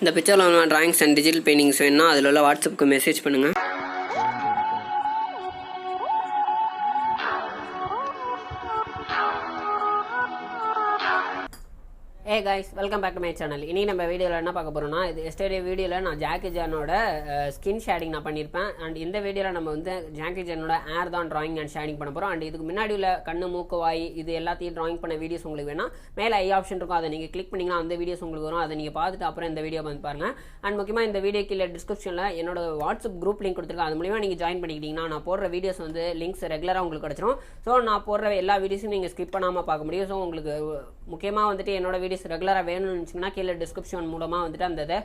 இந்த பிக்சரில் உள்ள டிராயிங்ஸ் அண்ட் டிஜிட்டல் பெயிண்டிங்ஸ் வேணும்னா அதில் உள்ள வாட்ஸ்அப்புக்கு மெசேஜ் பண்ணுங்கள். Hey guys, welcome back to my channel. இனி நம்ம வீடியோவில் என்ன பார்க்க போகிறோம்னா, இது எஸ்டர்டே வீடியோவில் நான் ஜாக்கி ஜானோட ஸ்கின் ஷேடிங் நான் பண்ணியிருப்பேன். அண்ட் இந்த வீடியோவில் நம்ம வந்து ஜாக்கி ஜானோட ஏர் தான் ட்ராயிங் அண்ட் ஷேடிங் பண்ண போகிறோம். அண்ட் இதுக்கு முன்னாடி உள்ள கண்ணு, மூக்கு, வாய் இது எல்லாத்தையும் ட்ராயிங் பண்ண வீடியோஸ் உங்களுக்கு வேணால் மேலே ஐ ஆப்ஷன் இருக்கும், அதை நீங்கள் கிளிக் பண்ணிங்கன்னா அந்த வீடியோஸ் உங்களுக்கு வரும். அதை நீங்கள் பார்த்துட்டு அப்புறம் இந்த வீடியோ வந்து பாருங்கள். அண்ட் முக்கியமாக இந்த வீடியோ கீழே டிஸ்கிரிப்ஷனில் என்னோட வாட்ஸ்அப் குரூப் லிங்க் கொடுத்துருக்கேன். அது மூலியமாக நீங்கள் ஜாயின் பண்ணிக்கிட்டீங்கன்னா நான் போடுற வீடியோஸ் வந்து லிங்க்ஸ் ரெகுலராக உங்களுக்கு கிடச்சிரும். ஸோ நான் போடுற எல்லா வீடியோஸும் நீங்கள் ஸ்கிப் பண்ணாமல் பார்க்க முடியும். ஸோ உங்களுக்கு முக்கியமாக வந்துட்டு என்னோட வீடியோஸ் ரெகுலராக வேணும்னு இருந்துச்சுன்னா கீழே டிஸ்கிரிப்ஷன் மூலமாக வந்துட்டு அந்த இதை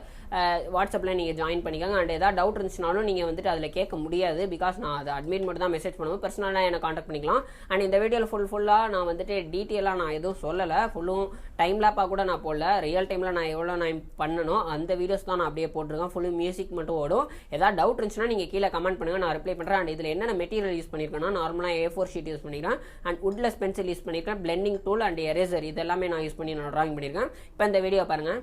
வாட்ஸ்அப்பில் நீங்கள் ஜாயின் பண்ணிக்கோங்க. அண்ட் ஏதாவது டவுட் இருந்துச்சுனாலும் நீங்கள் வந்துட்டு அதில் கேட்க முடியாது. பிகாஸ் நான் அதை அட்மிட் மட்டும் தான் மெசேஜ் பண்ணுவேன். பர்சனலாக என்னை காண்டாக்ட் பண்ணிக்கலாம். அண்ட் இந்த வீடியோவில் ஃபுல்லாக நான் வந்துட்டு டீட்டெயிலாக நான் எதுவும் சொல்லலை. ஃபுல்லும் டைம் லேப்பாக கூட நான் போடல. ரியல் டைமில் நான் எவ்வளோ நான் பண்ணணும் அந்த வீடியோஸ் தான் நான் அப்படியே போட்டிருக்கேன். ஃபுல்லு மியூசிக் மட்டும் ஓடும். ஏதாவது டவுட் இருந்துச்சுன்னா நீங்கள் கீழே கமெண்ட் பண்ணுங்கள், நான் ரிப்ளை பண்ணுறேன். அண்ட் இதில் என்னென்ன மெட்டீரியல் யூஸ் பண்ணியிருக்கேன்னா, நார்மலாக A4 ஷீட் யூஸ் பண்ணிக்கிறேன். அண்ட் வுட்லெஸ் பென்சில் யூஸ் பண்ணியிருக்கேன். பிளெண்டிங் டூல் அண்ட் எரேசர் இது எல்லாமே நான் யூஸ் பண்ணி நான் ட்ராயிங் பண்ணியிருக்கேன். இப்போ இந்த வீடியோ பாருங்கள்.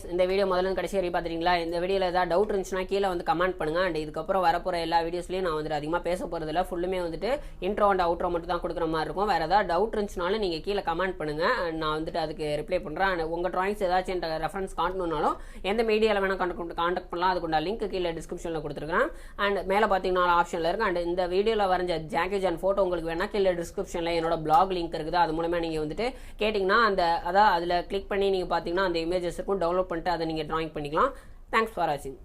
கைஸ், இந்த வீடியோ முதல்ல கடைசி வரைக்கும் பார்த்துட்டீங்களா? இந்த வீடியோவில் ஏதாவது டவுட் இருந்துச்சுன்னா கீழே வந்து கமெண்ட் பண்ணுங்க. அண்ட் இதுக்கப்புறம் வரப்போகிற எல்லா வீடியோஸ்லையும் நான் வந்துட்டு அதிகமாக பேச போகிறதில்ல, ஃபுல்லுமே வந்துட்டு இன்ட்ரோ அண்ட் அவுட்ரோ மட்டும் தான் கொடுக்குற மாதிரி இருக்கும். வேறு ஏதாவது டவுட் இருந்துச்சுனாலும் நீங்கள் கீழே கமெண்ட் பண்ணுங்க, நான் வந்துட்டு அதுக்கு ரிப்ளை பண்ணுறேன். அண்ட் உங்கள் ட்ராயிங்ஸ் ஏதாச்சும் ரெஃபரன்ஸ் காட்டணும்னாலும் எந்த மீடியாவில் வேணால் கான்டாக்ட் பண்ணலாம். அதுக்குண்டா லிங்க் கீழே டிஸ்கிரிப்ஷனில் கொடுத்துருக்கேன். அண்ட் மேலே பார்த்தீங்கன்னா ஆப்ஷனில் இருக்குது. அண்ட் இந்த வீடியோவில் வரைஞ்ச ஜாக்கி ஜான் ஃபோட்டோ உங்களுக்கு வேணா கீழே டிஸ்கிரிப்ஷனில் என்னோட பிளாக் லிங்க் இருக்குது. அது மூலமாக நீங்கள் வந்துட்டு கேட்டிங்கன்னா அதில் கிளிக் பண்ணி நீங்கள் பார்த்தீங்கன்னா அந்த இமேஜஸ் இருக்கும், டவுன்லோட் பண்ணிட்டு அதை நீங்கள் ட்ராயிங் பண்ணிக்கலாம். தேங்க்ஸ் ஃபார் வாட்சிங்.